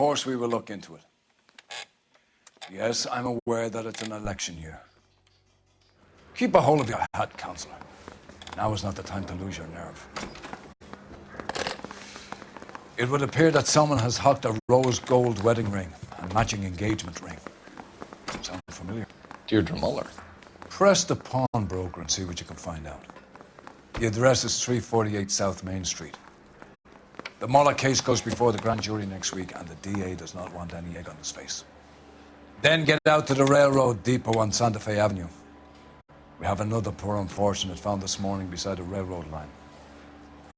course we will look into it. Yes, I'm aware that it's an election year. Keep a hold of your hat, Counselor. Now is not the time to lose your nerve. It would appear that someone has hocked a rose gold wedding ring and matching engagement ring. Sound familiar? Deirdre Muller. Press the pawnbroker and see what you can find out. The address is 348 South Main Street. The Muller case goes before the grand jury next week, and the DA does not want any egg on his face. Then get out to the railroad depot on Santa Fe Avenue. We have another poor unfortunate found this morning beside a railroad line.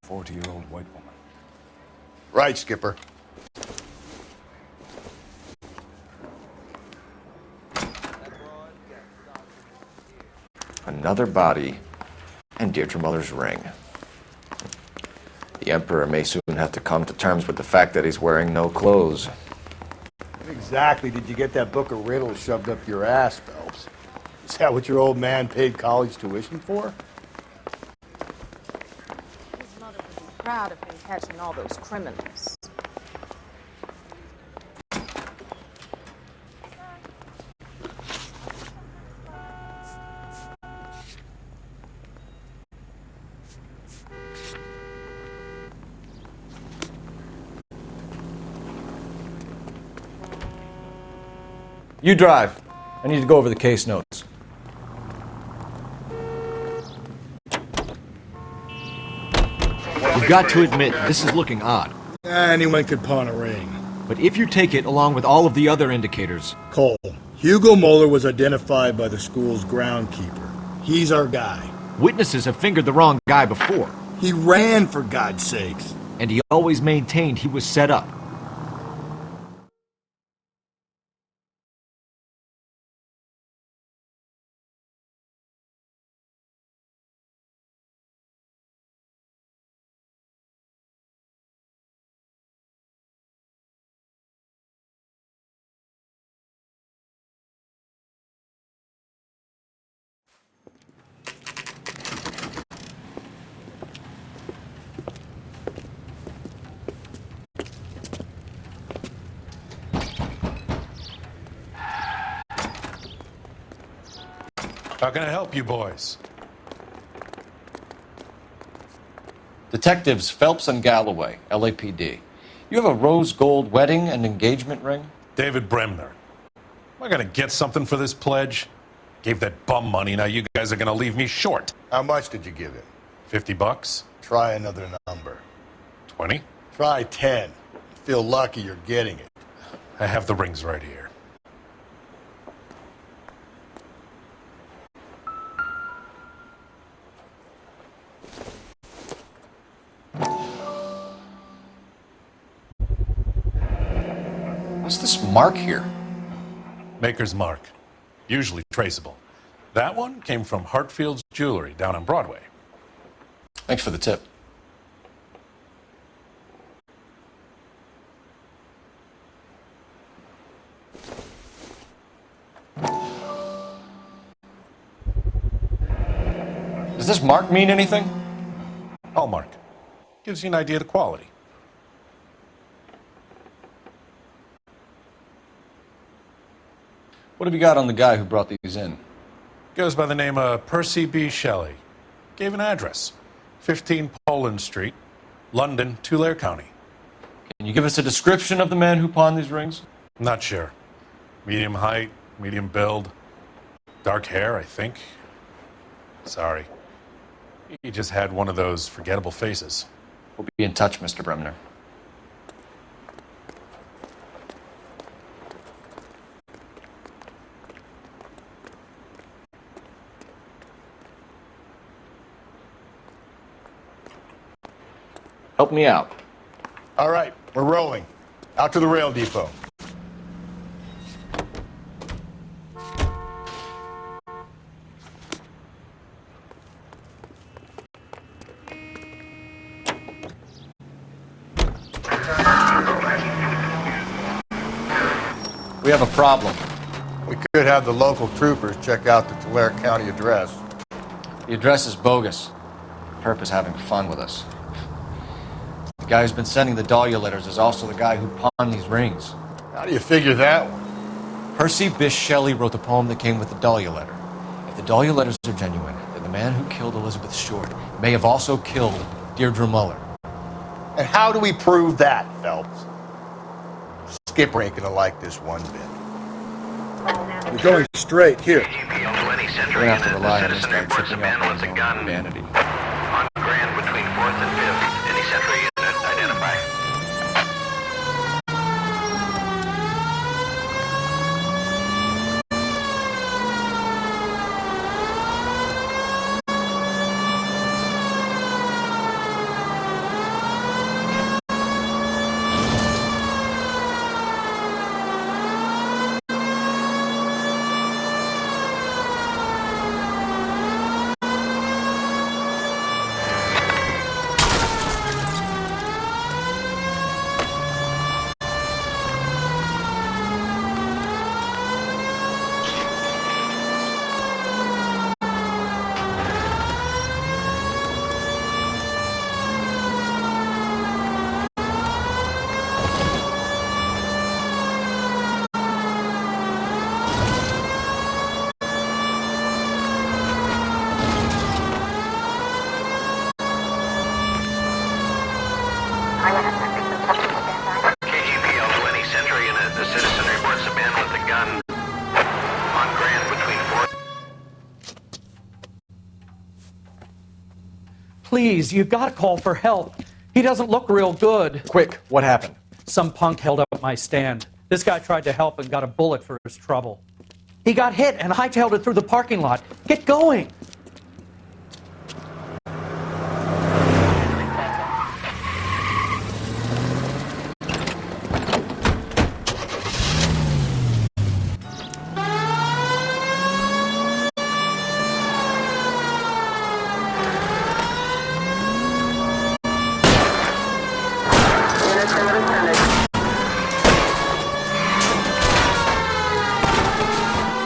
A 40-year-old white woman. Right, Skipper. Another body and Deirdre Muller's ring. The Emperor may soon have to come to terms with the fact that he's wearing no clothes. When exactly did you get that book of riddles shoved up your ass, Phelps? Is that what your old man paid college tuition for? His mother would be proud of him catching all those criminals. You drive. I need to go over the case notes. You've got to admit, this is looking odd. Anyone could pawn a ring. But if you take it along with all of the other indicators... Cole, Hugo Muller was identified by the school's groundkeeper. He's our guy. Witnesses have fingered the wrong guy before. He ran, for God's sakes. And he always maintained he was set up. How can I help you boys? Detectives Phelps and Galloway, LAPD. You have a rose gold wedding and engagement ring? David Bremner. Am I gonna get something for this pledge? Gave that bum money, now you guys are gonna leave me short. How much did you give him? $50? Try another number. 20? Try 10. Feel lucky you're getting it. I have the rings right here. What's this mark here? Maker's mark. Usually traceable. That one came from Hartfield's Jewelry down on Broadway. Thanks for the tip. Does this mark mean anything? Hallmark. Gives you an idea of the quality. What have you got on the guy who brought these in? Goes by the name of Percy B. Shelley. Gave an address. 15 Poland Street, London, Tulare County. Can you give us a description of the man who pawned these rings? Not sure. Medium height, medium build. Dark hair, I think. Sorry. He just had one of those forgettable faces. We'll be in touch, Mr. Bremner. Help me out. All right, we're rolling. Out to the rail depot. We have a problem. We could have the local troopers check out the Tulare County address. The address is bogus. Perp is having fun with us. The guy who's been sending the Dahlia letters is also the guy who pawned these rings. How do you figure that one? Percy Bysshe Shelley wrote the poem that came with the Dahlia letter. If the Dahlia letters are genuine, then the man who killed Elizabeth Short may have also killed Deirdre Muller. And how do we prove that, Phelps? Skipper ain't gonna like this one bit. You're going straight here. We're gonna have to rely on this guy tripping up on his own vanity. On Grand between 4th and 5th. Any Central unit identify. KGPL to any Central unit. The citizen reports a man with a gun on Grand between 4th. Please, you gotta call for help. He doesn't look real good. Quick, what happened? Some punk held up my stand. This guy tried to help and got a bullet for his trouble. He got hit and hightailed it through the parking lot. Get going!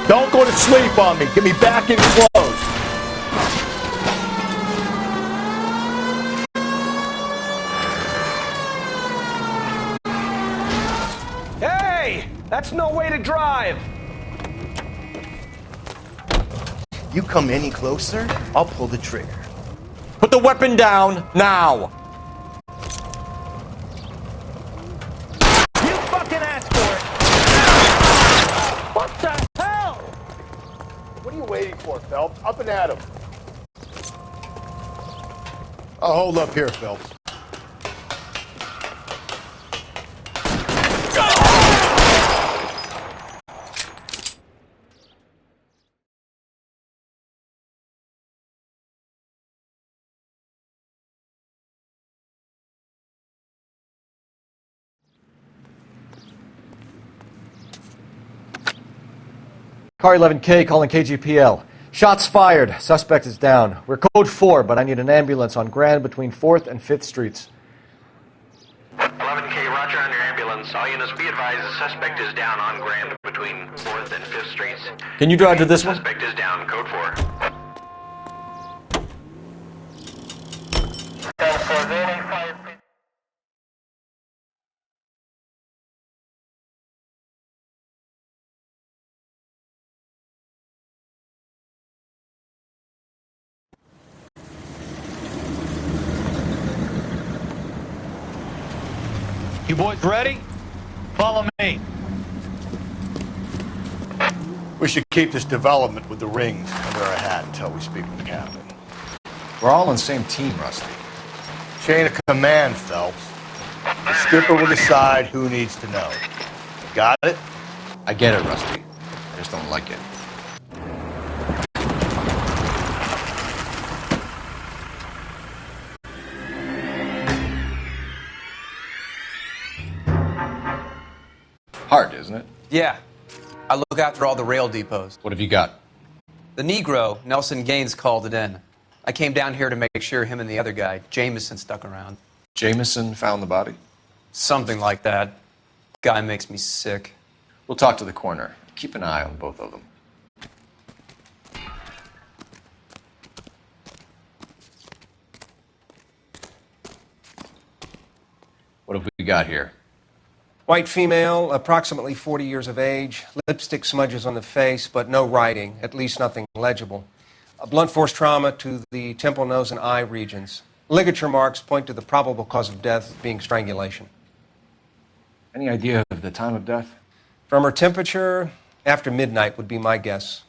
Don't go to sleep on me. Get me back in close. Hey! That's no way to drive! You come any closer, I'll pull the trigger. Put the weapon down, now! You fucking asked for it! What the hell? What are you waiting for, Phelps? Up and at him. I'll hold up here, Phelps. Car 11K calling KGPL. Shots fired. Suspect is down. We're code 4, but I need an ambulance on Grand between 4th and 5th Streets. 11K, roger on your ambulance. All units be advised the suspect is down on Grand between 4th and 5th Streets. Can you drive to this one? Suspect is down, code 4. You boys ready? Follow me. We should keep this development with the rings under our hat until we speak with the captain. We're all on the same team, Rusty. Chain of command, Phelps. The skipper will decide who needs to know. Got it? I get it, Rusty. I just don't like it. Hard, isn't it? Yeah. I look after all the rail depots. What have you got? The Negro, Nelson Gaines, called it in. I came down here to make sure him and the other guy, Jameson, stuck around. Jameson found the body? Something like that. Guy makes me sick. We'll talk to the coroner. Keep an eye on both of them. What have we got here? White female, approximately 40 years of age, lipstick smudges on the face, but no writing, at least nothing legible. A blunt force trauma to the temple, nose, and eye regions. Ligature marks point to the probable cause of death being strangulation. Any idea of the time of death? From her temperature, after midnight would be my guess.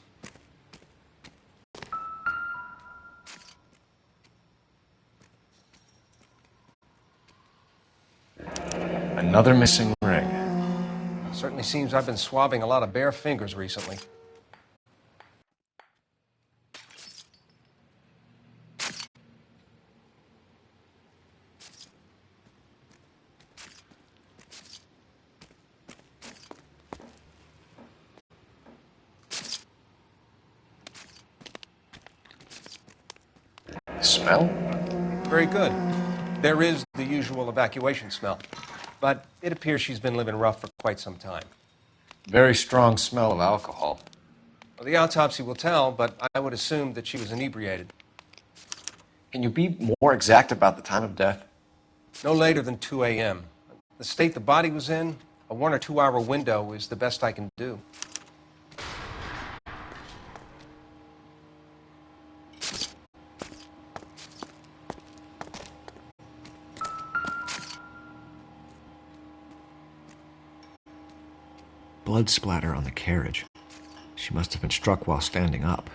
Another missing ring. Certainly seems I've been swabbing a lot of bare fingers recently. Smell? Very good. There is the usual evacuation smell, but it appears she's been living rough for quite some time. Very strong smell of alcohol. Well, the autopsy will tell, but I would assume that she was inebriated. Can you be more exact about the time of death? No later than 2 a.m. The state the body was in, a 1 or 2 hour window is the best I can do. Blood splatter on the carriage. She must have been struck while standing up.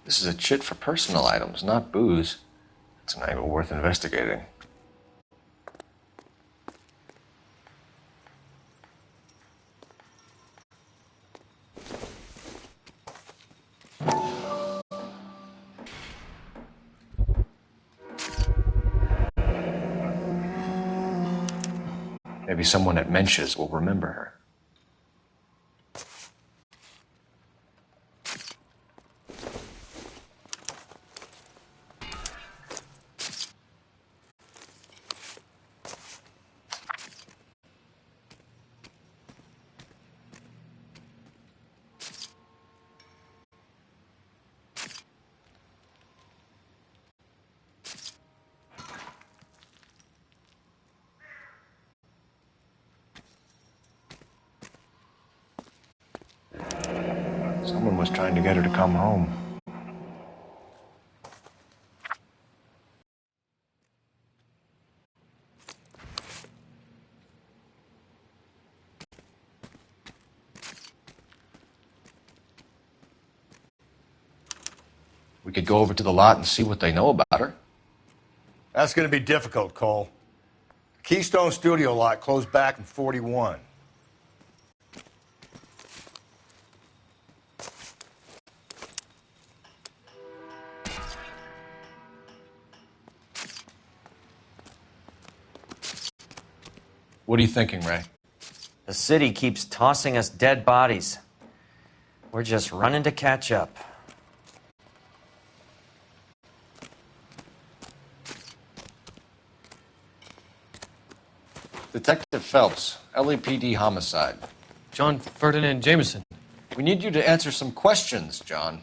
This is a chit for personal items, not booze. It's an angle worth investigating. Maybe someone at Mensch's will remember her. Someone was trying to get her to come home. We could go over to the lot and see what they know about her. That's going to be difficult, Cole. Keystone Studio lot closed back in 41. What are you thinking, Ray? The city keeps tossing us dead bodies. We're just running to catch up. Detective Phelps, LAPD homicide. John Ferdinand Jameson. We need you to answer some questions, John.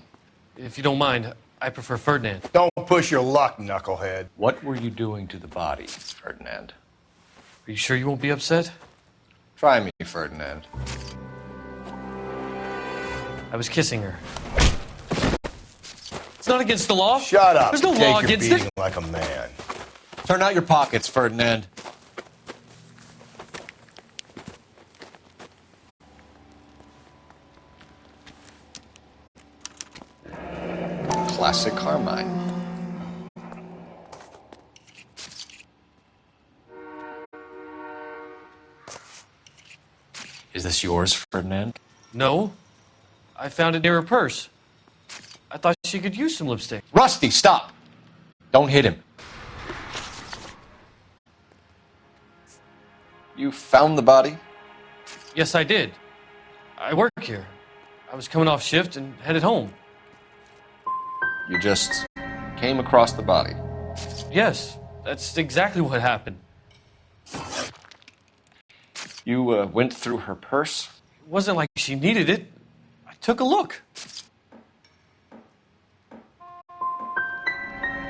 If you don't mind, I prefer Ferdinand. Don't push your luck, knucklehead. What were you doing to the body, Ferdinand? Are you sure you won't be upset? Try me, Ferdinand. I was kissing her. It's not against the law. Shut up. There's no Take law your against beating it. like a man. Turn out your pockets, Ferdinand. Classic Carmine. Is this yours, Ferdinand? No. I found it near her purse. I thought she could use some lipstick. Rusty, stop! Don't hit him. You found the body? Yes, I did. I work here. I was coming off shift and headed home. You just came across the body. Yes, that's exactly what happened. You went through her purse? It wasn't like she needed it. I took a look.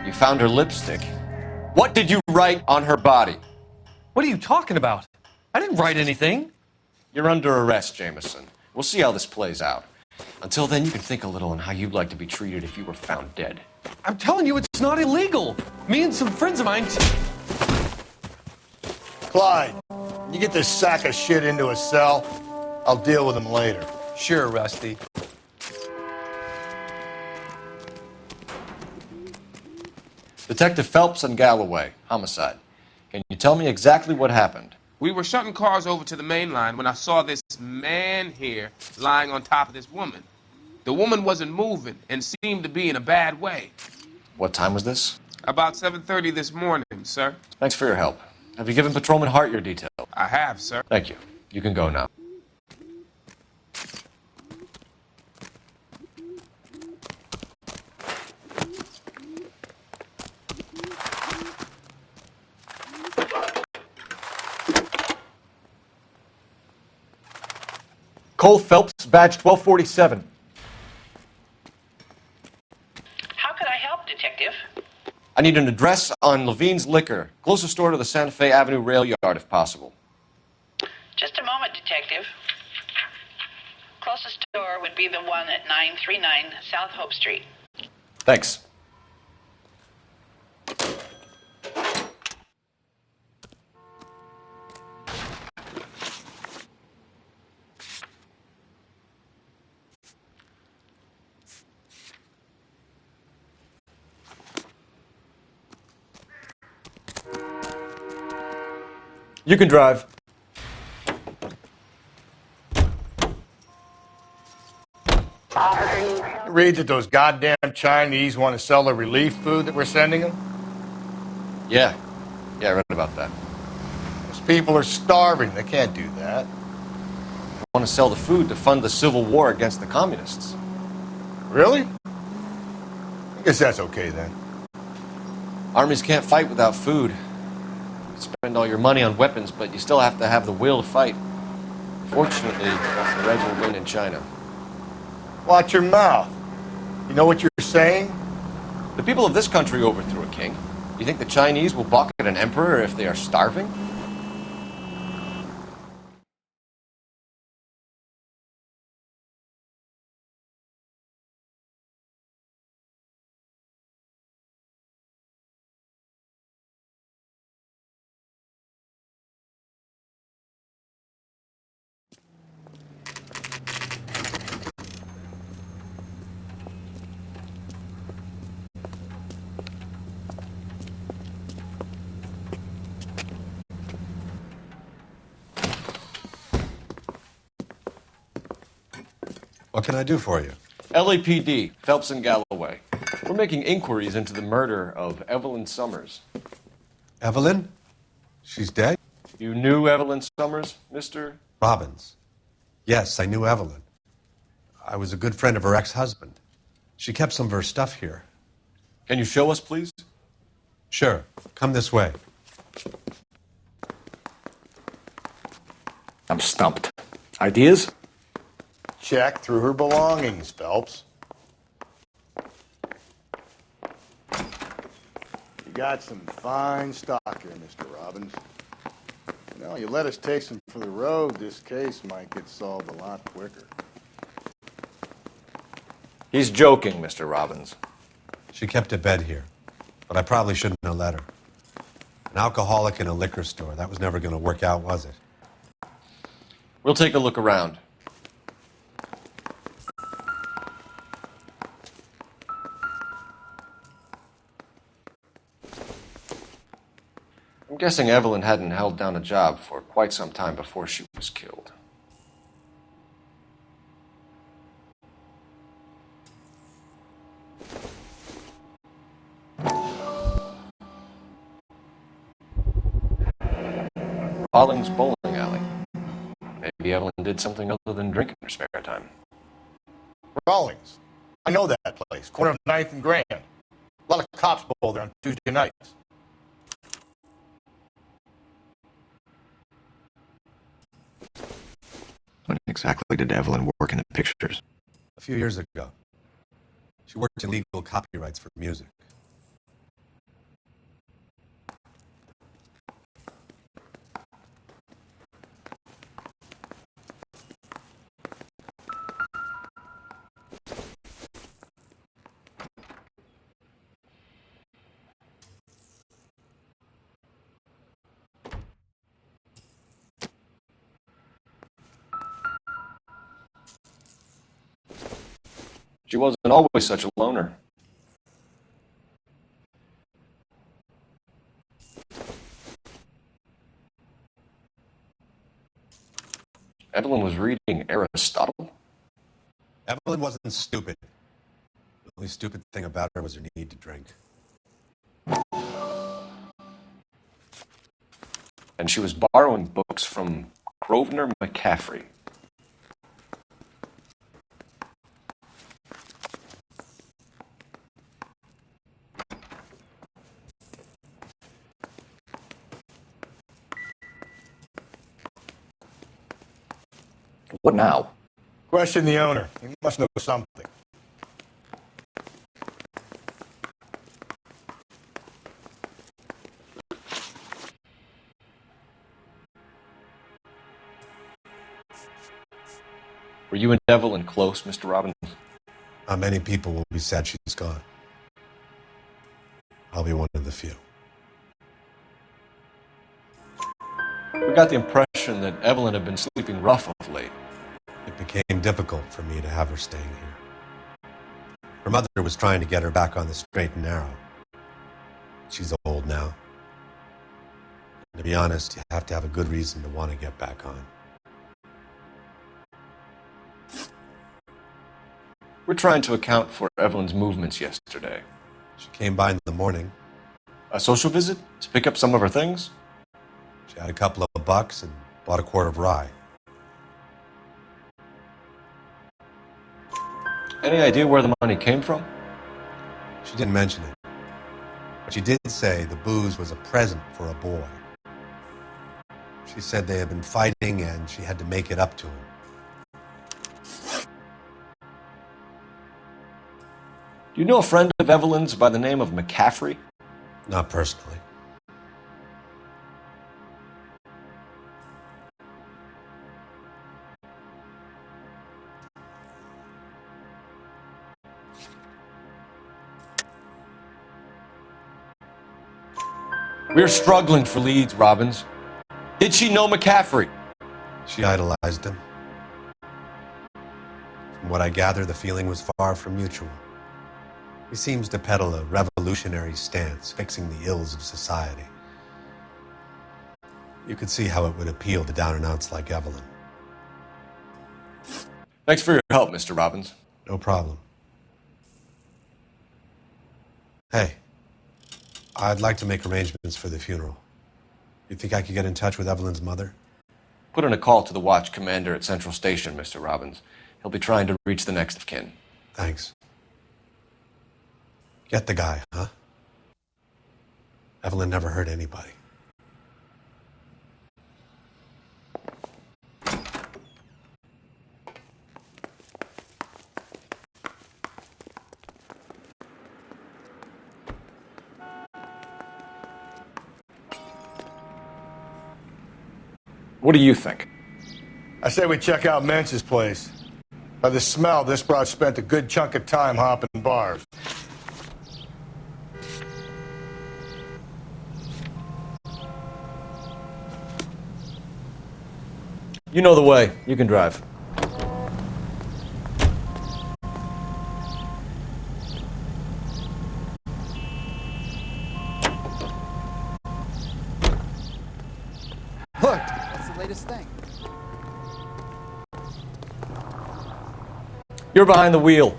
You found her lipstick. What did you write on her body? What are you talking about? I didn't write anything. You're under arrest, Jameson. We'll see how this plays out. Until then, you can think a little on how you'd like to be treated if you were found dead. I'm telling you, it's not illegal. Me and some friends of mine... Clyde, you get this sack of shit into a cell. I'll deal with him later. Sure, Rusty. Detective Phelps and Galloway, homicide. Can you tell me exactly what happened? We were shutting cars over to the main line when I saw this man here lying on top of this woman. The woman wasn't moving and seemed to be in a bad way. What time was this? About 7:30 this morning, sir. Thanks for your help. Have you given Patrolman Hart your details? I have, sir. Thank you. You can go now. Cole Phelps, badge 1247. How could I help, Detective? I need an address on Levine's Liquor, closest store to the Santa Fe Avenue rail yard, if possible. Just a moment, Detective. Closest store would be the one at 939 South Hope Street. Thanks. You can drive. Read that those goddamn Chinese want to sell the relief food that we're sending them? Yeah. Yeah, I read about that. Those people are starving. They can't do that. They want to sell the food to fund the civil war against the communists. Really? I guess that's okay then. Armies can't fight without food. You spend all your money on weapons, but you still have to have the will to fight. Fortunately, the Reds will win in China. Watch your mouth. You know what you're saying? The people of this country overthrew a king. You think the Chinese will balk at an emperor if they are starving? What can I do for you? LAPD, Phelps and Galloway. We're making inquiries into the murder of Evelyn Summers. Evelyn? She's dead? You knew Evelyn Summers, Mr. Robbins. Yes, I knew Evelyn. I was a good friend of her ex-husband. She kept some of her stuff here. Can you show us, please? Sure. Come this way. I'm stumped. Ideas? Check through her belongings, Phelps. You got some fine stock here, Mr. Robbins. You know, you let us take some for the road, this case might get solved a lot quicker. He's joking, Mr. Robbins. She kept a bed here, but I probably shouldn't have let her. An alcoholic in a liquor store. That was never going to work out, was it? We'll take a look around. I'm guessing Evelyn hadn't held down a job for quite some time before she was killed. Bowling alley. Maybe Evelyn did something other than drink in her spare time. Rawlings. I know that place, corner of 9th and Grand. A lot of cops bowl there on Tuesday nights. When exactly did Evelyn work in the pictures? A few years ago. She worked in legal copyrights for music. She wasn't always such a loner. Evelyn was reading Aristotle? Evelyn wasn't stupid. The only stupid thing about her was her need to drink. And she was borrowing books from Grosvenor McCaffrey. What now? Question the owner. He must know something. Were you and Evelyn close, Mr. Robbins? Not many people will be sad she's gone. I'll be one of the few. We got the impression that Evelyn had been sleeping rough of late. It became difficult for me to have her staying here. Her mother was trying to get her back on the straight and narrow. She's old now. And to be honest, you have to have a good reason to want to get back on. We're trying to account for Evelyn's movements yesterday. She came by in the morning. A social visit to pick up some of her things? She had a couple of bucks and bought a quart of rye. Any idea where the money came from? She didn't mention it. But she did say the booze was a present for a boy. She said they had been fighting and she had to make it up to him. Do you know a friend of Evelyn's by the name of McCaffrey? Not personally. We're struggling for leads, Robbins. Did she know McCaffrey? She idolized him. From what I gather, the feeling was far from mutual. He seems to peddle a revolutionary stance, fixing the ills of society. You could see how it would appeal to down-and-outs like Evelyn. Thanks for your help, Mr. Robbins. No problem. Hey, I'd like to make arrangements for the funeral. You think I could get in touch with Evelyn's mother? Put in a call to the watch commander at Central Station, Mr. Robbins. He'll be trying to reach the next of kin. Thanks. Get the guy, huh? Evelyn never hurt anybody. What do you think? I say we check out Mentz's place. By the smell, this broad spent a good chunk of time hopping bars. You know the way. You can drive. Look, what's the latest thing? You're behind the wheel.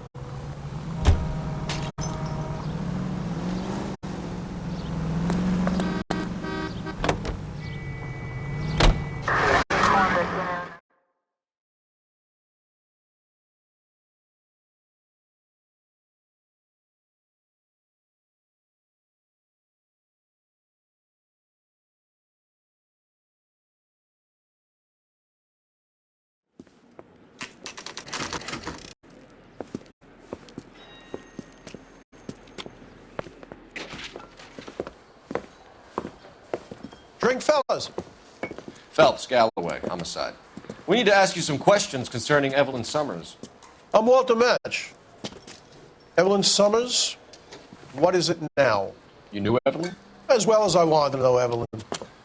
Drink, fellas. Phelps, Galloway, homicide. We need to ask you some questions concerning Evelyn Summers. I'm Walter Match. Evelyn Summers, what is it now? You knew Evelyn? As well as I wanted to know Evelyn.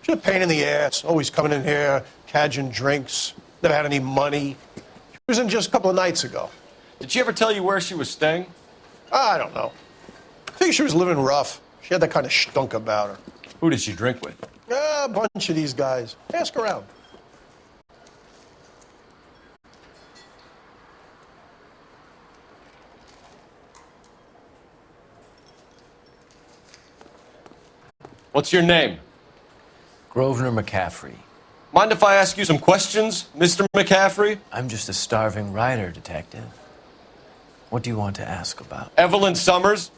She's a pain in the ass, always coming in here, cadging drinks, never had any money. She was in just a couple of nights ago. Did she ever tell you where she was staying? I don't know. I think she was living rough. She had that kind of stunk about her. Who did she drink with? A bunch of these guys. Ask around. What's your name? Grosvenor McCaffrey. Mind if I ask you some questions, Mr. McCaffrey? I'm just a starving writer, Detective. What do you want to ask about? Evelyn Summers,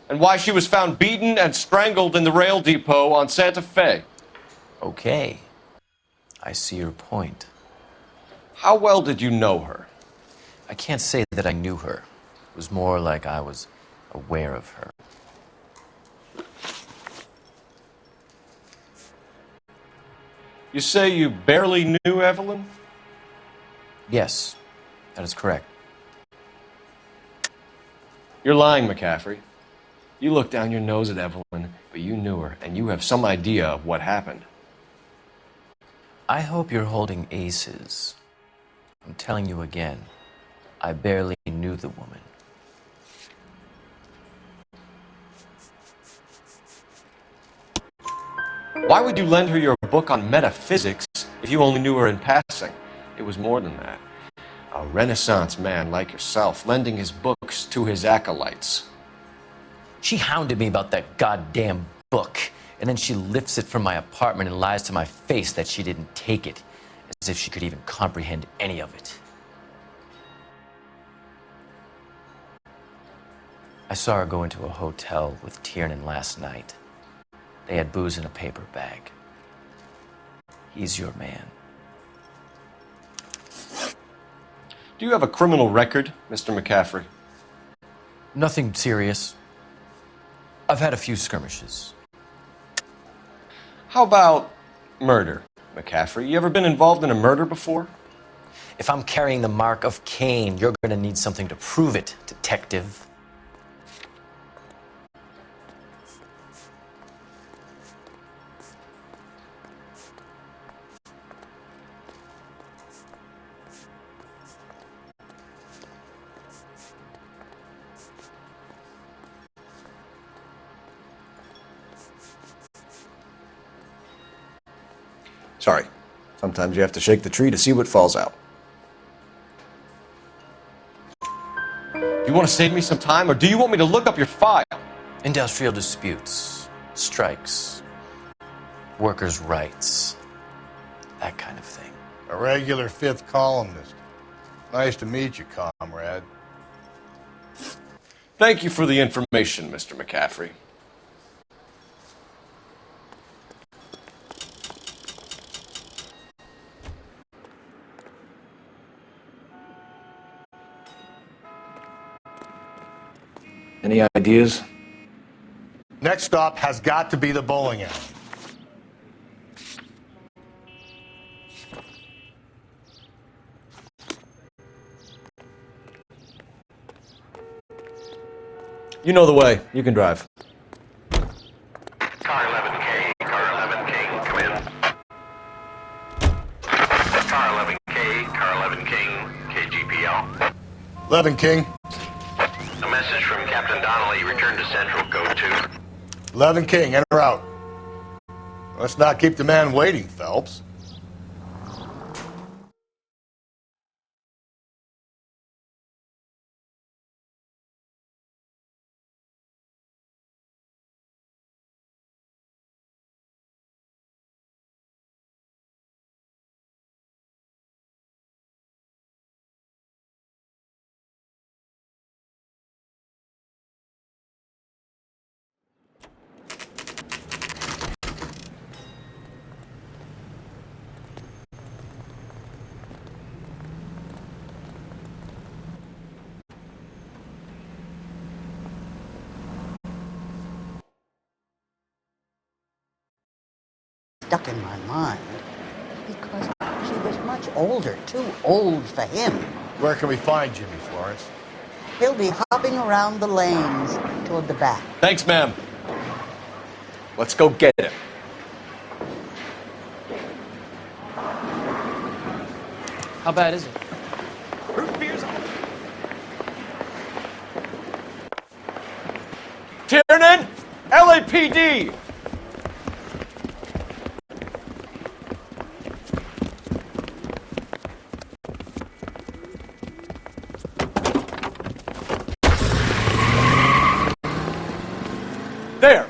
and why she was found beaten and strangled in the rail depot on Santa Fe. Okay. I see your point. How well did you know her? I can't say that I knew her. It was more like I was aware of her. You say you barely knew Evelyn? Yes, that is correct. You're lying, McCaffrey. You looked down your nose at Evelyn, but you knew her, and you have some idea of what happened. I hope you're holding aces. I'm telling you again, I barely knew the woman. Why would you lend her your book on metaphysics if you only knew her in passing? It was more than that. A Renaissance man like yourself, lending his books to his acolytes. She hounded me about that goddamn book, and then she lifts it from my apartment and lies to my face that she didn't take it, as if she could even comprehend any of it. I saw her go into a hotel with Tiernan last night. They had booze in a paper bag. He's your man. Do you have a criminal record, Mr. McCaffrey? Nothing serious. I've had a few skirmishes. How about murder, McCaffrey? You ever been involved in a murder before? If I'm carrying the mark of Cain, you're going to need something to prove it, detective. Sorry. Sometimes you have to shake the tree to see what falls out. Do you want to save me some time, or do you want me to look up your file? Industrial disputes, strikes, workers' rights, that kind of thing. A regular fifth columnist. Nice to meet you, comrade. Thank you for the information, Mr. McCaffrey. Any ideas? Next stop has got to be the bowling alley. You know the way. You can drive. Car 11K, car 11K, come in. Car 11K, car 11 King, KGPL. 11 King. A message from Captain Donnelly, return to Central, code 2. 11 King, in or out? Let's not keep the man waiting, Phelps. stuck in my mind because she was much older, too old for him. Where can we find Jimmy, Florence? He'll be hopping around the lanes toward the back. Thanks, ma'am. Let's go get him. How bad is it? Tiernan! LAPD! There!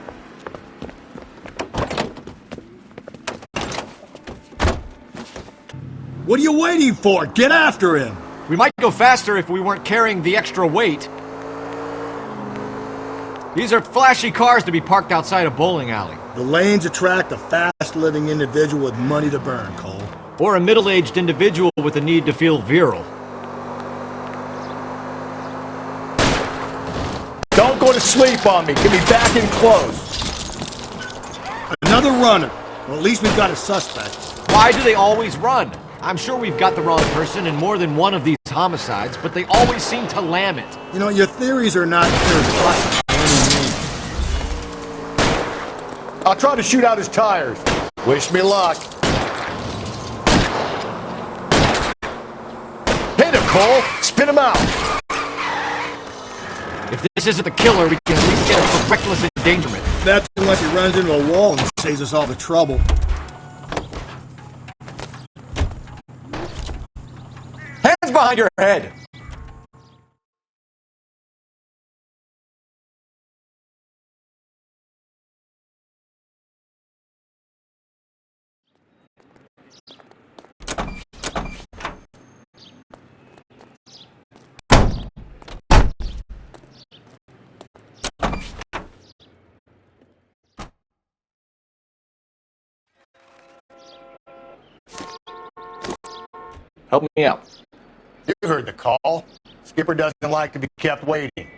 What are you waiting for? Get after him! We might go faster if we weren't carrying the extra weight. These are flashy cars to be parked outside a bowling alley. The lanes attract a fast-living individual with money to burn, Cole. Or a middle-aged individual with a need to feel virile. Don't go to sleep on me. Get me back in close. Another runner. Well, at least we've got a suspect. Why do they always run? I'm sure we've got the wrong person in more than one of these homicides, but they always seem to lam it. You know, your theories are not clear. I'll try to shoot out his tires. Wish me luck. Hit him, Cole. Spin him out. If this isn't the killer, we can at least get him for reckless endangerment. That's unless he runs into a wall and saves us all the trouble. Hands behind your head! Help me out. You heard the call. Skipper doesn't like to be kept waiting.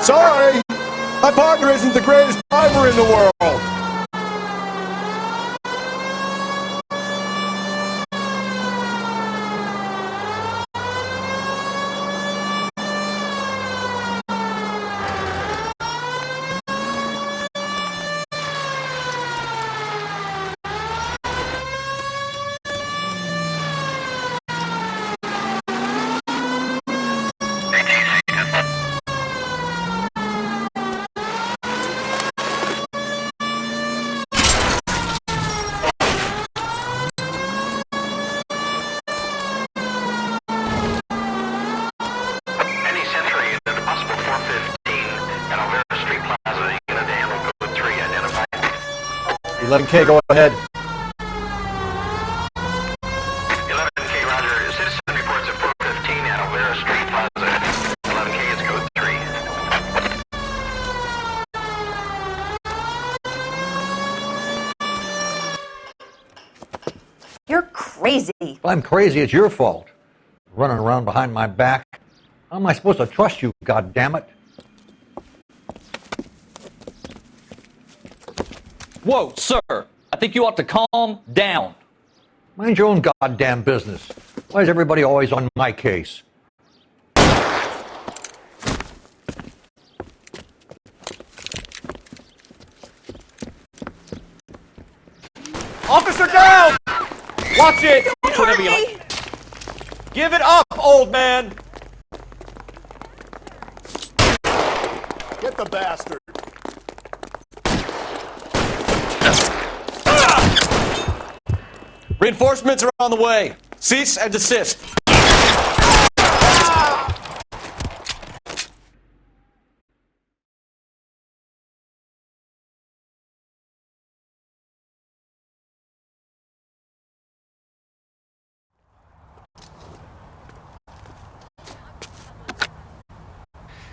Sorry! My partner isn't the greatest driver in the world! Okay, go ahead. 11K, roger. Citizen reports at 415 at Olvera Street Plaza. 11K is code 3. You're crazy. If I'm crazy, it's your fault. Running around behind my back. How am I supposed to trust you, goddammit? Whoa, sir. I think you ought to calm down. Mind your own goddamn business. Why is everybody always on my case? Officer down! Watch it! Whatever you like. Give it up, old man! Get the bastard. Reinforcements are on the way. Cease and desist.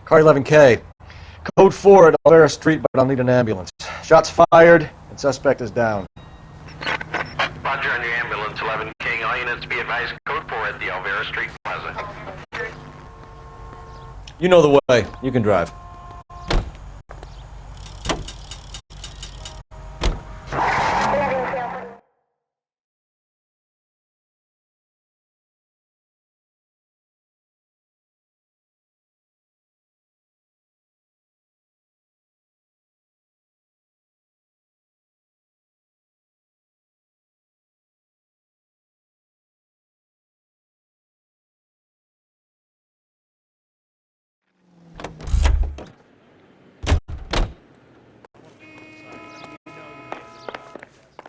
Car 11K. Code 4 at Alvera Street, but I'll need an ambulance. Shots fired, and suspect is down. Roger on your ambulance, 11 King. All units be advised, code 4 at the Alvera Street Plaza. You know the way. You can drive.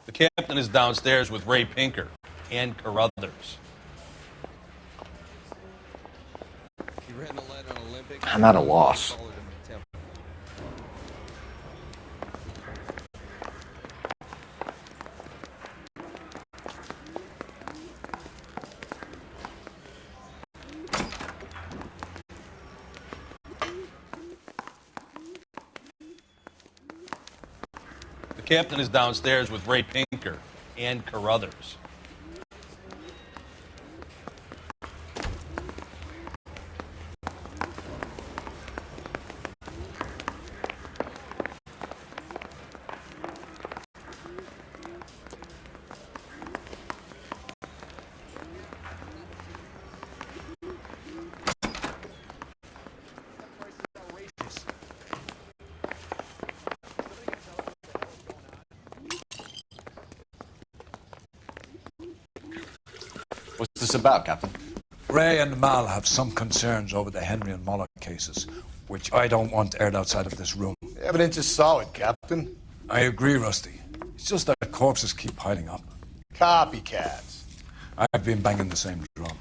The captain is downstairs with Ray Pinker and Carruthers. I'm at a loss. The captain is downstairs with Ray Pinker and Carruthers. What's this about, Captain? Ray and Mal have some concerns over the Henry and Muller cases, which I don't want aired outside of this room. The evidence is solid, Captain. I agree, Rusty. It's just that corpses keep piling up. Copycats. I've been banging the same drum.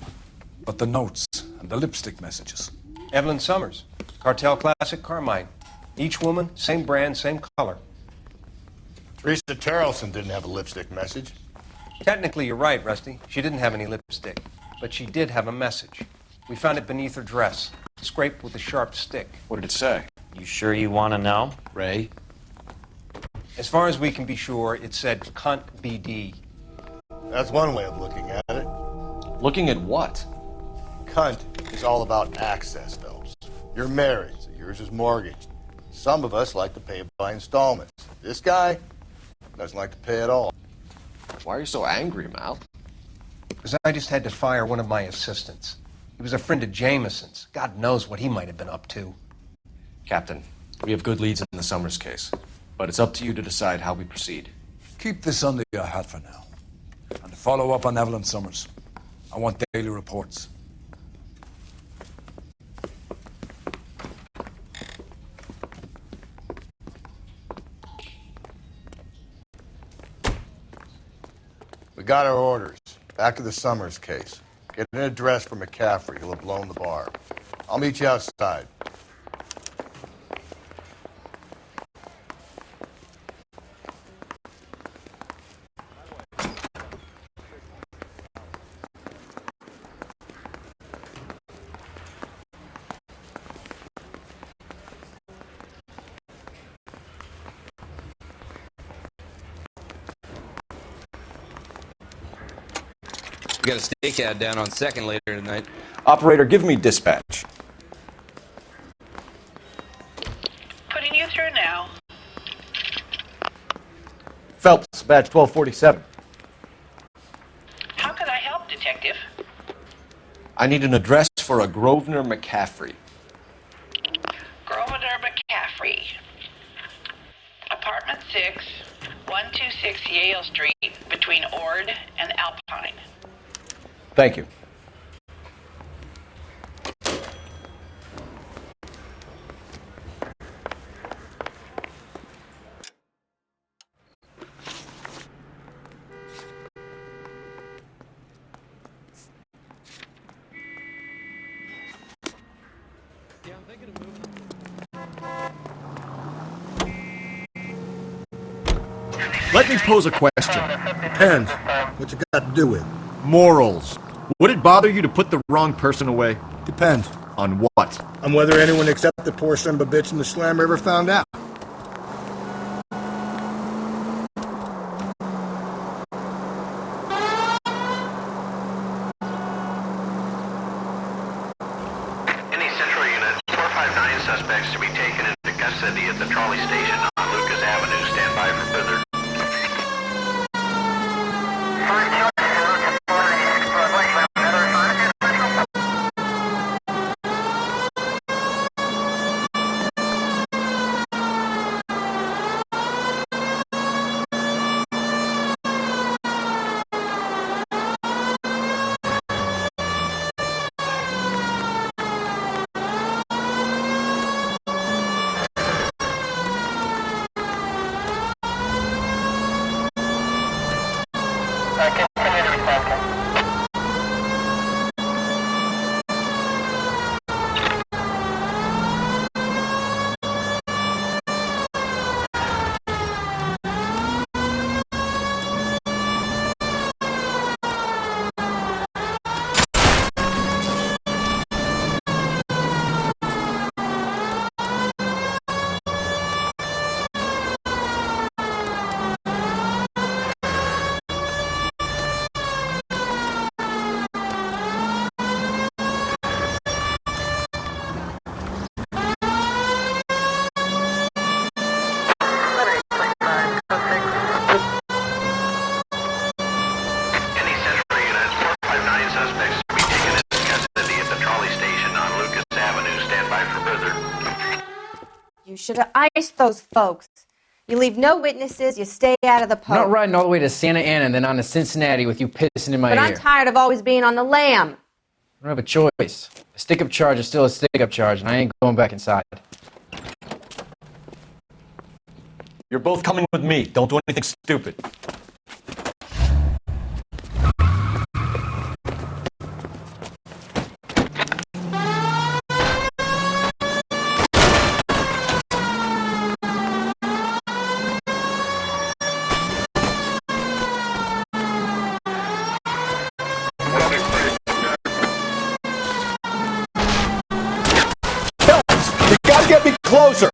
But the notes and the lipstick messages. Evelyn Summers, Cartel Classic Carmine. Each woman, same brand, same color. Teresa Terrelson didn't have a lipstick message. Technically, you're right, Rusty. She didn't have any lipstick. But she did have a message. We found it beneath her dress, scraped with a sharp stick. What did it say? You sure you want to know? Ray? As far as we can be sure, it said cunt BD. That's one way of looking at it. Looking at what? Cunt is all about access, Phelps. You're married, so yours is mortgaged. Some of us like to pay by installments. This guy doesn't like to pay at all. Why are you so angry, Mal? Because I just had to fire one of my assistants. He was a friend of Jameson's. God knows what he might have been up to. Captain, we have good leads in the Summers case, but it's up to you to decide how we proceed. Keep this under your hat for now. And follow up on Evelyn Summers. I want daily reports. We got our orders. Back to the Summers case. Get an address for McCaffrey. He'll have blown the bar. I'll meet you outside. We got a stakeout down on 2nd later tonight. Operator, give me dispatch. Putting you through now. Phelps, badge 1247. How could I help, Detective? I need an address for a Grosvenor McCaffrey. Grosvenor McCaffrey. Apartment 6, 126 Yale Street, between Ord and Alpine. Thank you. Let me pose a question. Depends. What you got to do with? Morals. Would it bother you to put the wrong person away? Depends. On what? On whether anyone except the poor son of a bitch in the slammer ever found out. Any Central Unit, 459 suspects to be taken into custody at the trolley station on Lucas Avenue. Stand by for further. You should have iced those folks. You leave no witnesses, you stay out of the I'm post. not riding all the way to Santa Ana and then on to Cincinnati with you pissing in my But ear. I'm tired of always being on the lam. I don't have a choice. A stick-up charge is still a stick-up charge, and I ain't going back inside. You're both coming with me. Don't do anything stupid. You gotta get me closer!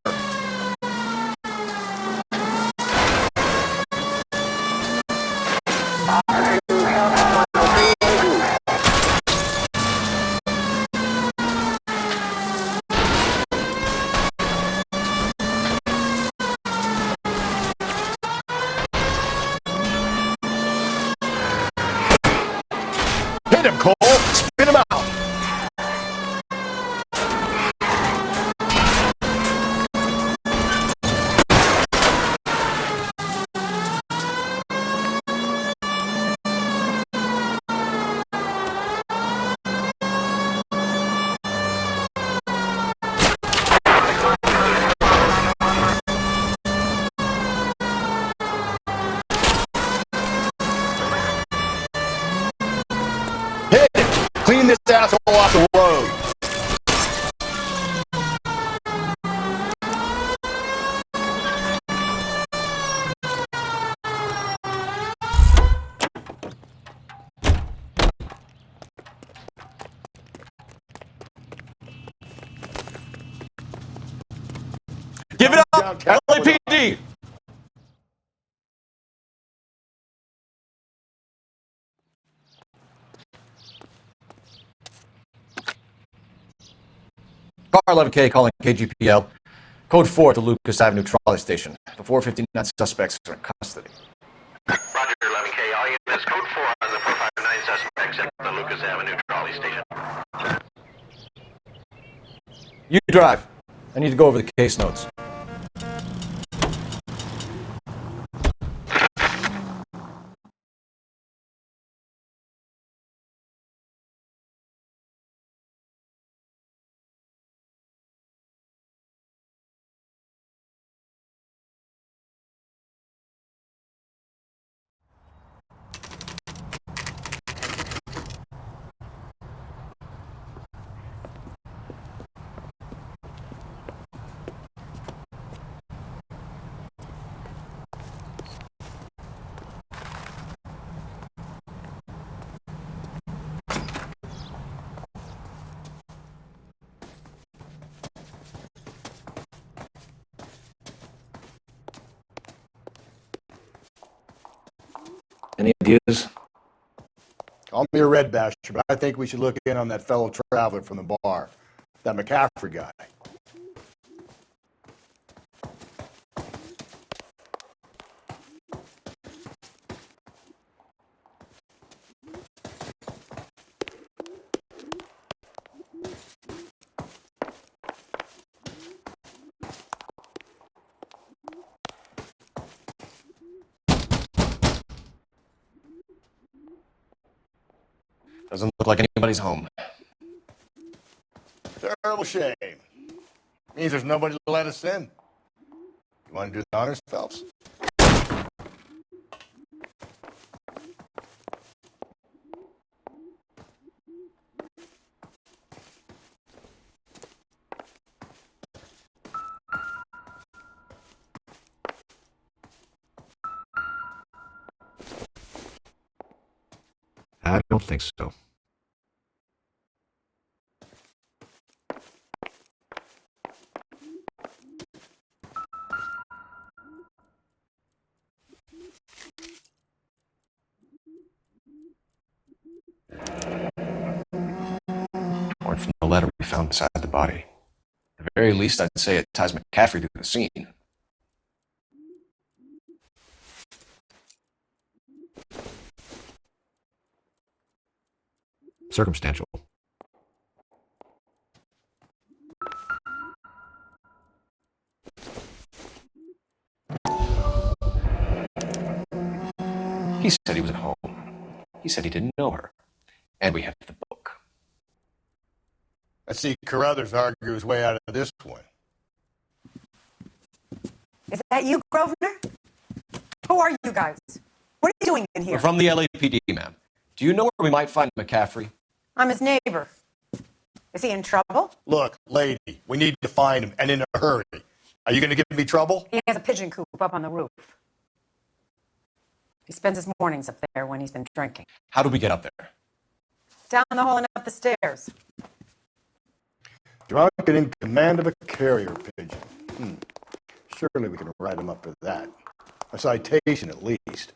Hit him, Cole! Spin him out! Hit it! Clean this asshole off the road! Give it up, LAPD! Car 11K calling KGPL. Code 4 at the Lucas Avenue trolley station. The 459 suspects are in custody. Roger, 11K. All units, code 4 on the 459 suspects at the Lucas Avenue trolley station. You drive. I need to go over the case notes. Any ideas? Call me a red basher, but I think we should look in on that fellow traveler from the bar. That McCaffrey guy. Doesn't look like anybody's home. Terrible shame. Means there's nobody to let us in. You want to do the honors, Phelps? I don't think so. Torn from the letter we found inside the body. At the very least, I'd say it ties McCaffrey to the scene. Circumstantial. He said he was at home. He said he didn't know her. And we have the book. Let's see Carruthers argue his way out of this one. Is that you, Grosvenor? Who are you guys? What are you doing in here? We're from the LAPD, ma'am. Do you know where we might find McCaffrey? I'm his neighbor. Is he in trouble? Look, lady, we need to find him, and in a hurry. Are you going to give me trouble? He has a pigeon coop up on the roof. He spends his mornings up there when he's been drinking. How do we get up there? Down the hall and up the stairs. Drunk and in command of a carrier pigeon. Surely we can write him up for that. A citation, at least.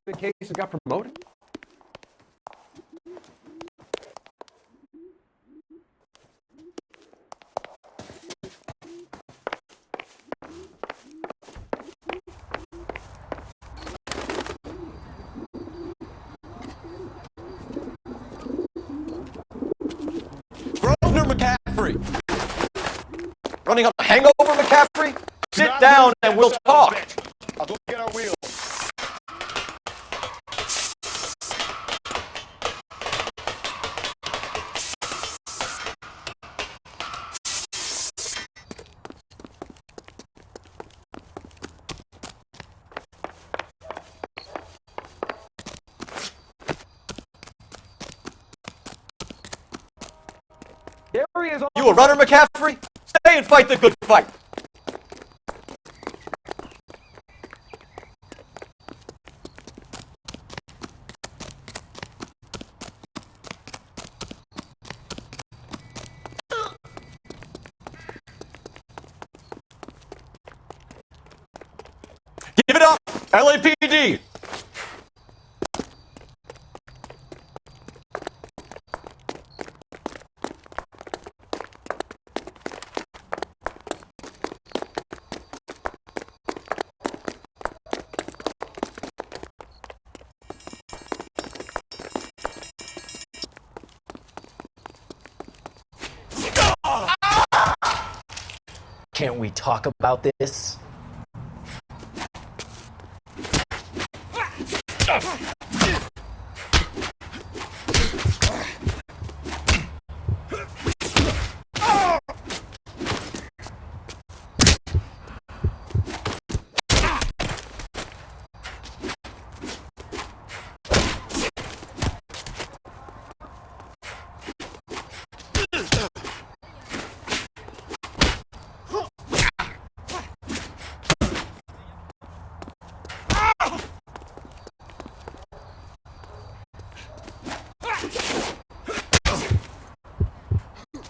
The case that got promoted? Grosvenor McCaffrey! Running up a hangover, McCaffrey? Sit down and we'll talk. I'll go get our wheels. You a runner, McCaffrey? Stay and fight the good fight. Give it up, LAPD! Can't we talk about this?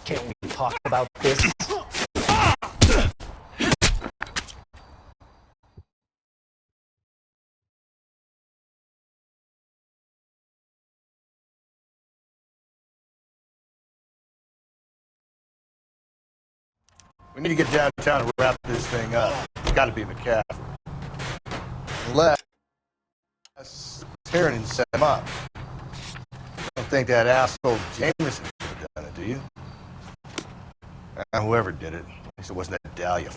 Can't we talk about this? We need to get downtown and wrap this thing up. It's got to be McCaffrey. Unless Tiernan set him up. I don't think that asshole Jameson could have done it, do you? Whoever did it. At least it wasn't that Dahlia.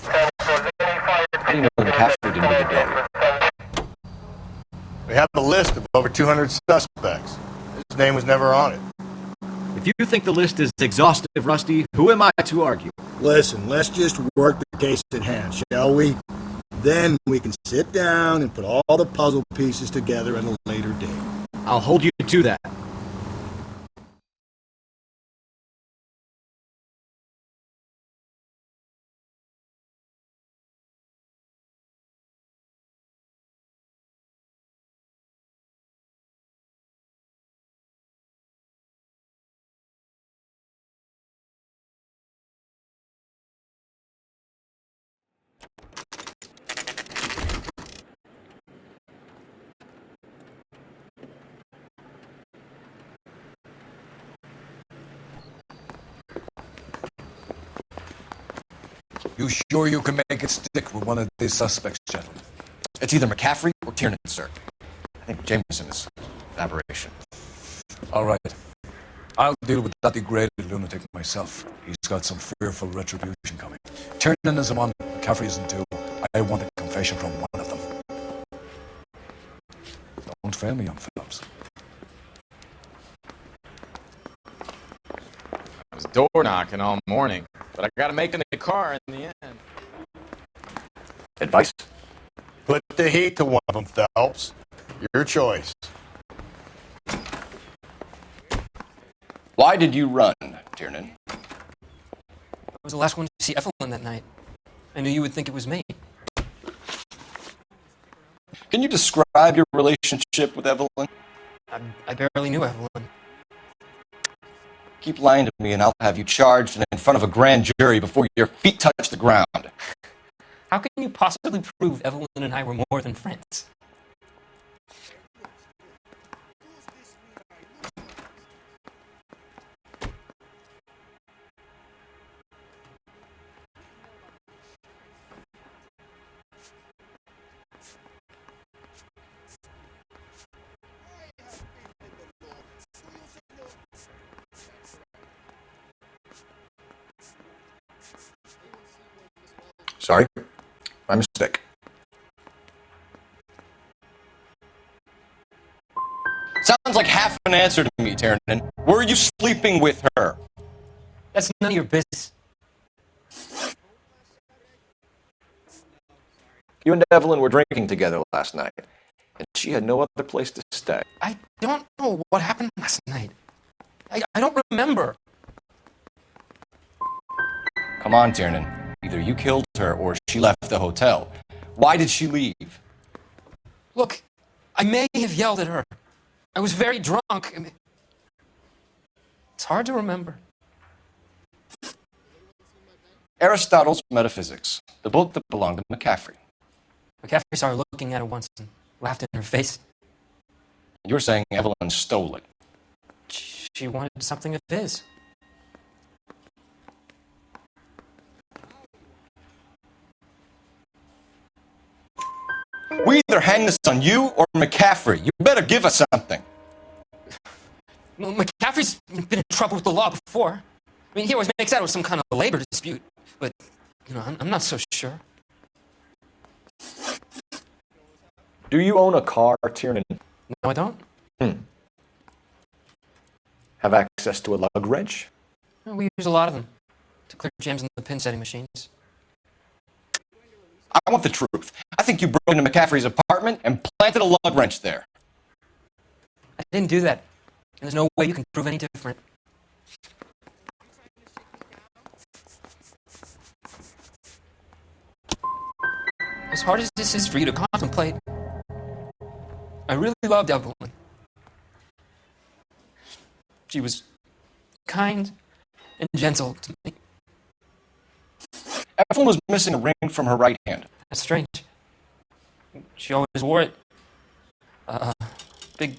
How do you know McCaffrey didn't make a Dahlia? We have a list of over 200 suspects. His name was never on it. If you think the list is exhaustive, Rusty, who am I to argue? Listen, let's just work the case at hand, shall we? Then we can sit down and put all the puzzle pieces together at a later date. I'll hold you to that. You sure you can make it stick with one of these suspects, gentlemen? It's either McCaffrey or Tiernan, sir. I think Jameson is an aberration. All right. I'll deal with that degraded lunatic myself. He's got some fearful retribution coming. Tiernan is one, McCaffrey isn't two. I want a confession from one of them. Don't fail me, young fellows. I was door knocking all morning, but I gotta make it in the car in the end. Advice? Put the heat to one of them, Phelps. Your choice. Why did you run, Tiernan? I was the last one to see Evelyn that night. I knew you would think it was me. Can you describe your relationship with Evelyn? I barely knew Evelyn. Keep lying to me and I'll have you charged and in front of a grand jury before your feet touch the ground. How can you possibly prove Evelyn and I were more than friends? Sorry, my mistake. Sounds like half an answer to me, Tiernan. Were you sleeping with her? That's none of your business. You and Evelyn were drinking together last night, and she had no other place to stay. I don't know what happened last night. I don't remember. Come on, Tiernan. Either you killed her or she left the hotel. Why did she leave? Look, I may have yelled at her. I was very drunk. It's hard to remember. Aristotle's Metaphysics, the book that belonged to McCaffrey. McCaffrey saw her looking at it once and laughed in her face. You're saying Evelyn stole it. She wanted something of his. We either hang this on you or McCaffrey. You better give us something. Well, McCaffrey's been in trouble with the law before. I mean, he always makes out it was some kind of labor dispute. But You know, I'm not so sure. Do you own a car, Tiernan? No, I don't. Have access to a lug wrench? We use a lot of them to clear jams in the pin setting machines. I want the truth. I think you broke into McCaffrey's apartment and planted a lug wrench there. I didn't do that. And there's no way you can prove any different. As hard as this is for you to contemplate, I really loved Evelyn. She was kind and gentle to me. Evelyn was missing a ring from her right hand. That's strange. She always wore it. Big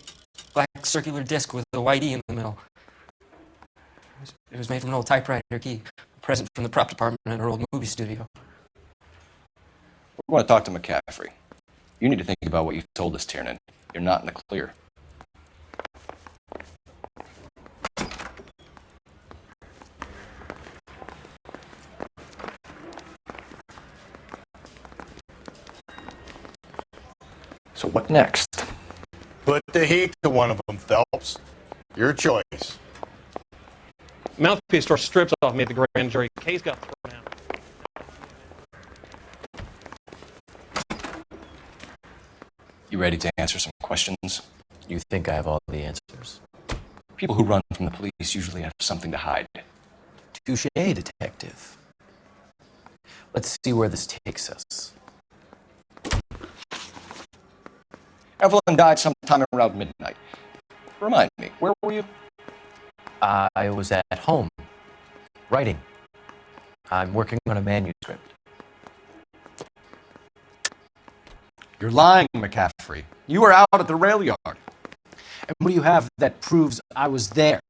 black circular disc with a white E in the middle. It was made from an old typewriter key, a present from the prop department at her old movie studio. We want to talk to McCaffrey. You need to think about what you've told us, Tiernan. You're not in the clear. So what next? Put the heat to one of them, Phelps. Your choice. Mouthpiece tore strips off me at the grand jury. Case got thrown out. You ready to answer some questions? You think I have all the answers? People who run from the police usually have something to hide. Touche, detective. Let's see where this takes us. Evelyn died sometime around midnight. Remind me, where were you? I was at home, writing. I'm working on a manuscript. You're lying, McCaffrey. You were out at the rail yard. And what do you have that proves I was there?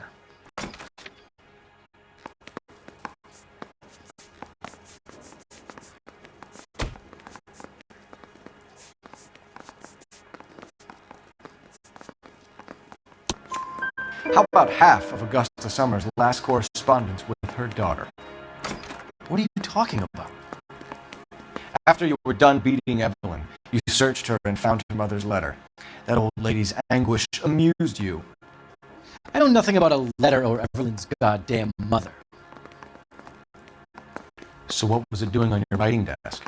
How about half of Augusta Summers' last correspondence with her daughter? What are you talking about? After you were done beating Evelyn, you searched her and found her mother's letter. That old lady's anguish amused you. I know nothing about a letter or Evelyn's goddamn mother. So what was it doing on your writing desk?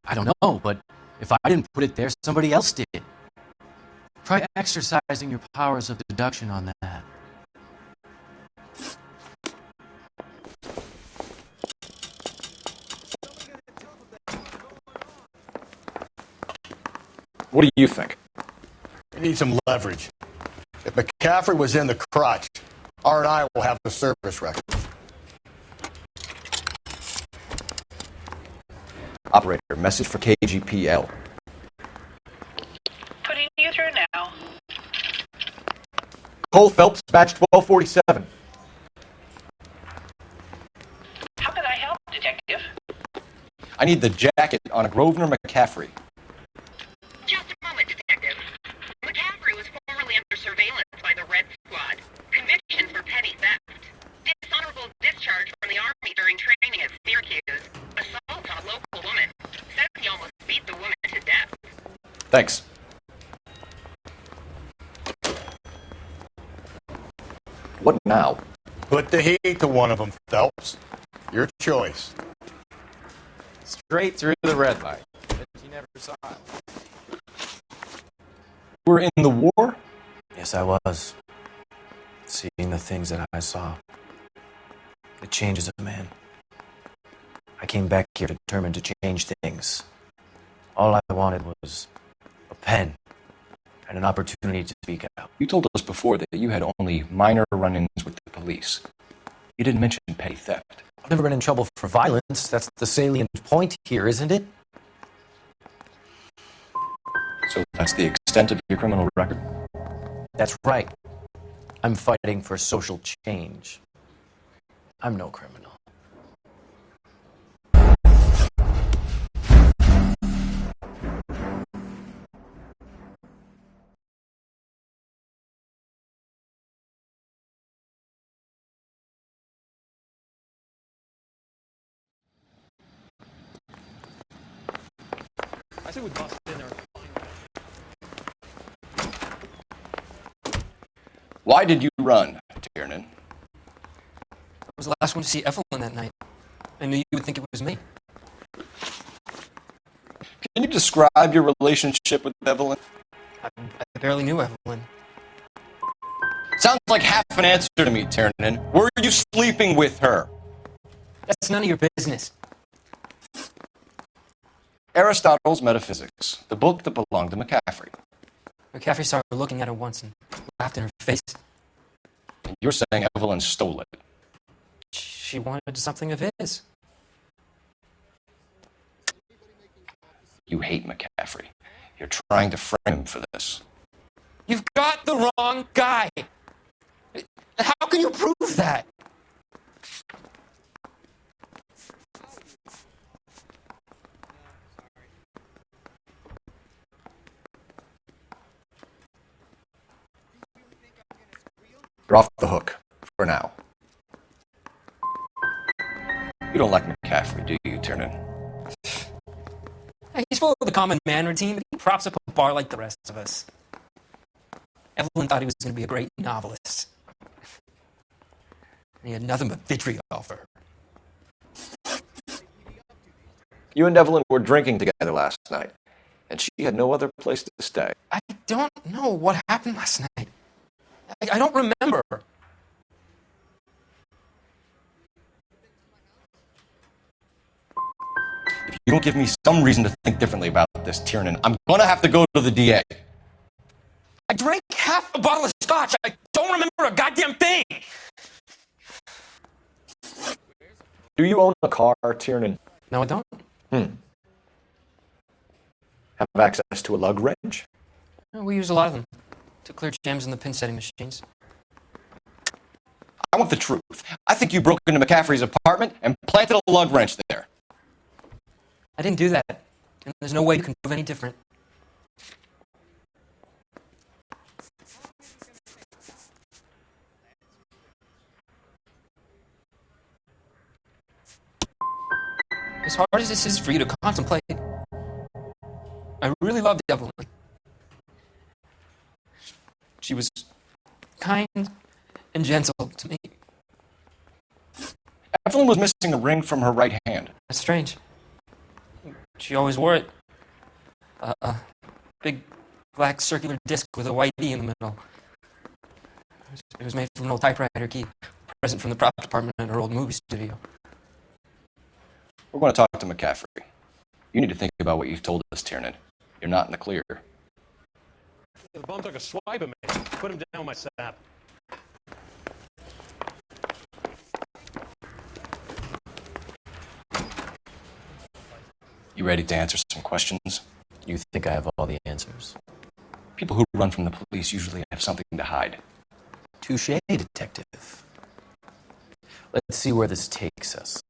I don't know, but if I didn't put it there, somebody else did. Try exercising your powers of deduction on that. What do you think? We need some leverage. If McCaffrey was in the crotch, R&I will have the service record. Operator, message for KGPL. Putting you through now. Cole Phelps, badge 1247. How can I help, Detective? I need the jacket on a Grosvenor McCaffrey. Just a moment, Detective. McCaffrey was formerly under surveillance by the Red Squad. Conviction for petty theft. Dishonorable discharge from the Army during training at Syracuse. Assault on a local woman. Says he almost beat the woman to death. Thanks. What now? Put the heat to one of them, Phelps. Your choice. Straight through the red light. Bet you never saw it. We're in the war? Yes, I was. Seeing the things that I saw. It changes a man. I came back here determined to change things. All I wanted was a pen and an opportunity to speak out. You told us before that you had only minor run-ins with the police. You didn't mention petty theft. I've never been in trouble for violence. That's the salient point here, isn't it? So that's the extent of your criminal record? That's right. I'm fighting for social change. I'm no criminal. I say we bust in there. Why did you run, Tiernan? I was the last one to see Evelyn that night. I knew you would think it was me. Can you describe your relationship with Evelyn? I barely knew Evelyn. Sounds like half an answer to me, Tiernan. Were you sleeping with her? That's none of your business. Aristotle's Metaphysics, the book that belonged to McCaffrey. McCaffrey saw her looking at her once and laughed in her face. And you're saying Evelyn stole it. She wanted something of his. You hate McCaffrey. You're trying to frame him for this. You've got the wrong guy. How can you prove that? You're off the hook, for now. You don't like McCaffrey, do you, Tiernan? He's full of the common man routine, but he props up a bar like the rest of us. Evelyn thought he was going to be a great novelist. And he had nothing but vitriol for her. You and Evelyn were drinking together last night, and she had no other place to stay. I don't know what happened last night. I don't remember. If you don't give me some reason to think differently about this, Tiernan, I'm gonna have to go to the DA. I drank half a bottle of scotch. I don't remember a goddamn thing. Do you own a car, Tiernan? No, I don't. Have access to a lug wrench? We use a lot of them to clear jams in the pin setting machines. I want the truth. I think you broke into McCaffrey's apartment and planted a lug wrench there. I didn't do that, and there's no way you can prove any different. As hard as this is for you to contemplate, I really loved Evelyn. She was kind and gentle to me. Evelyn was missing a ring from her right hand. That's strange. She always wore it. A big black circular disc with a white E in the middle. It was made from an old typewriter key, a present from the prop department at her old movie studio. We're going to talk to McCaffrey. You need to think about what you've told us, Tiernan. You're not in the clear. The bum took a swipe at me. Put him down with my sap. You ready to answer some questions? You think I have all the answers? People who run from the police usually have something to hide. Touché, detective. Let's see where this takes us.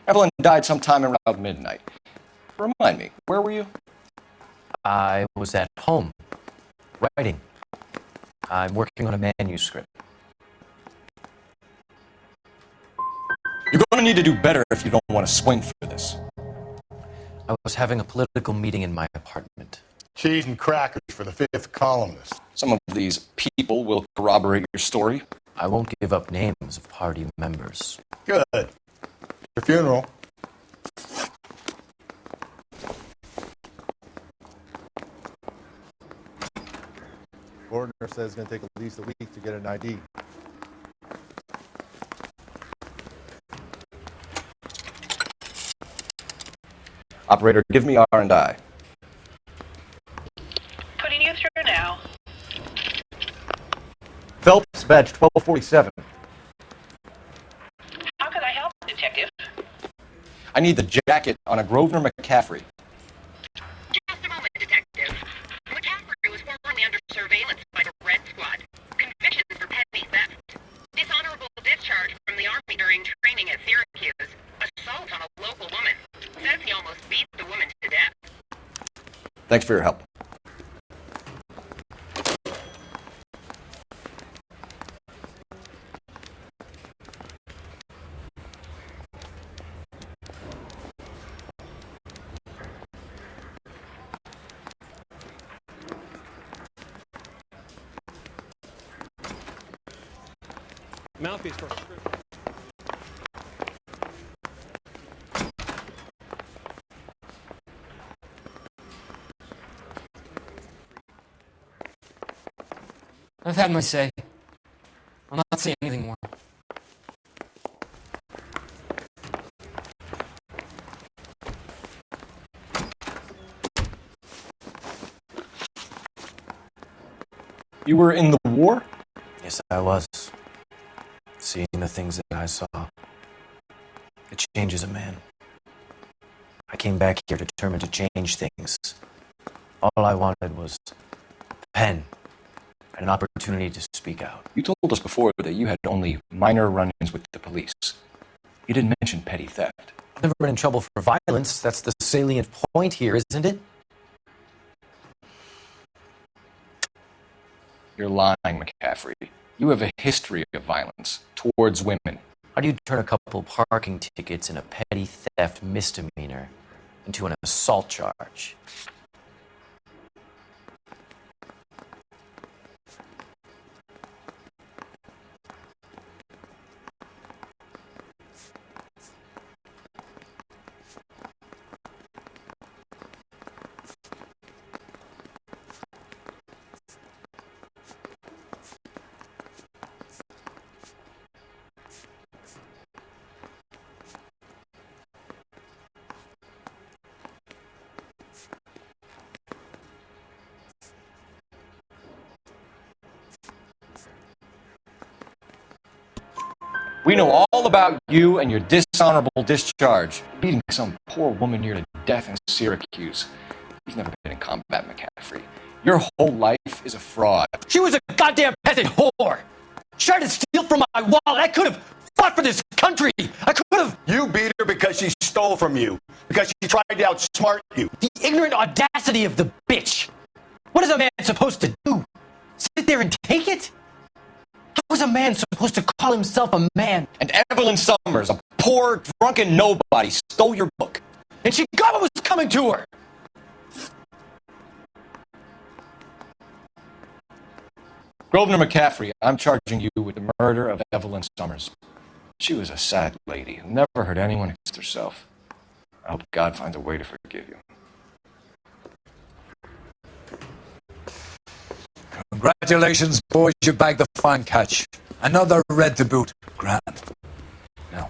Evelyn died sometime around midnight. Remind me, where were you? I was at home, writing. I'm working on a manuscript. You're going to need to do better if you don't want to swing for this. I was having a political meeting in my apartment. Cheese and crackers for the fifth columnist. Some of these people will corroborate your story. I won't give up names of party members. Good. Your funeral. Gordner says it's going to take at least a week to get an ID. Operator, give me R&I. Putting you through now. Phelps, badge 1247. How can I help, Detective? I need the jacket on a Grosvenor McCaffrey. Just Thanks for your help. Mouthpiece for a script. I've had my say. I'll not say anything more. You were in the war? Yes, I was. Seeing the things that I saw. It changes a man. I came back here determined to change things. All I wanted was a pen and an opportunity to speak out. You told us before that you had only minor run-ins with the police. You didn't mention petty theft. I've never been in trouble for violence. That's the salient point here, isn't it? You're lying, McCaffrey. You have a history of violence towards women. How do you turn a couple parking tickets and a petty theft misdemeanor into an assault charge? We know all about you and your dishonorable discharge. Beating some poor woman near to death in Syracuse. You've never been in combat, McCaffrey. Your whole life is a fraud. She was a goddamn peasant whore! She tried to steal from my wallet. I could have fought for this country! I could have! You beat her because she stole from you. Because she tried to outsmart you. The ignorant audacity of the bitch! What is a man supposed to do? Sit there and take it? How is a man supposed to call himself a man? And Evelyn Summers, a poor, drunken nobody, stole your book. And she got what was coming to her! Grosvenor McCaffrey, I'm charging you with the murder of Evelyn Summers. She was a sad lady who never hurt anyone except herself. I hope God finds a way to forgive you. Congratulations, boys, you bagged the fine catch. Another red to boot. Grand. Now,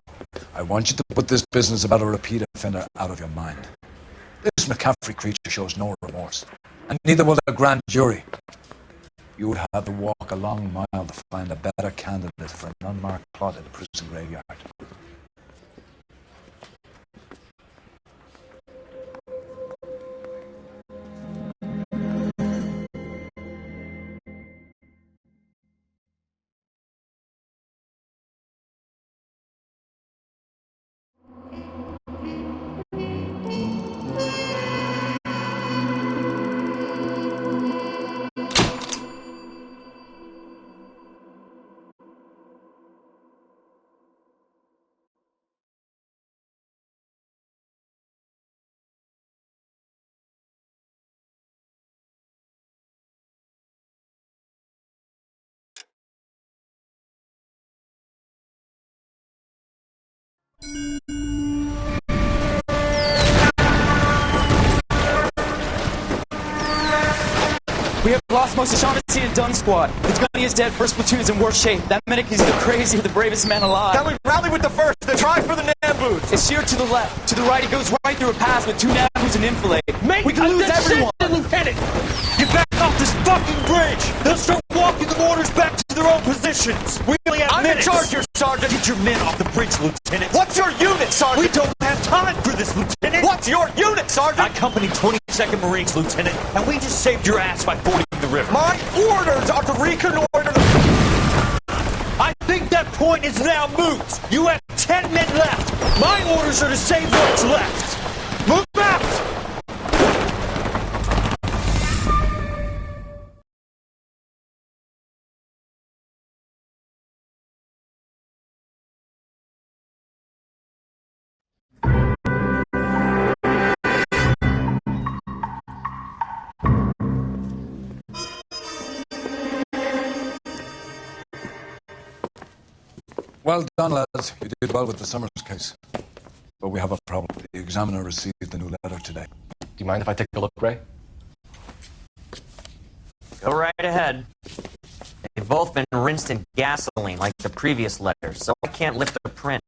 I want you to put this business about a repeat offender out of your mind. This McCaffrey creature shows no remorse, and neither will the grand jury. You would have to walk a long mile to find a better candidate for an unmarked plot at the prison graveyard. We have lost most of Shaughnessy and Dunn squad. The gunny is dead, first platoon is in worse shape. That medic is the craziest, the bravest man alive. Then we rally with the first, then try for the Nambus. It's sheer to the left. To the right, he goes right through a pass with two Nambus and enfilade. We can lose everyone. Lieutenant! Get back off this fucking bridge! They'll start walking the mortars back to their own positions. We only have minutes. I'm in charge here, Sergeant. Get your men off the bridge, Lieutenant. What's your unit, Sergeant? We don't have time for this, Lieutenant. What's your unit, Sergeant? I company 22nd Marines, Lieutenant, and we just saved your ass by fording the river. My orders are to reconnoiter the... I think that point is now moot. You have 10 men left. My orders are to save what's left. Move out! Well done, lads. You did well with the Summers case. But we have a problem. The examiner received the new letter today. Do you mind if I take a look, Ray? Go right ahead. They've both been rinsed in gasoline like the previous letters, so I can't lift a print.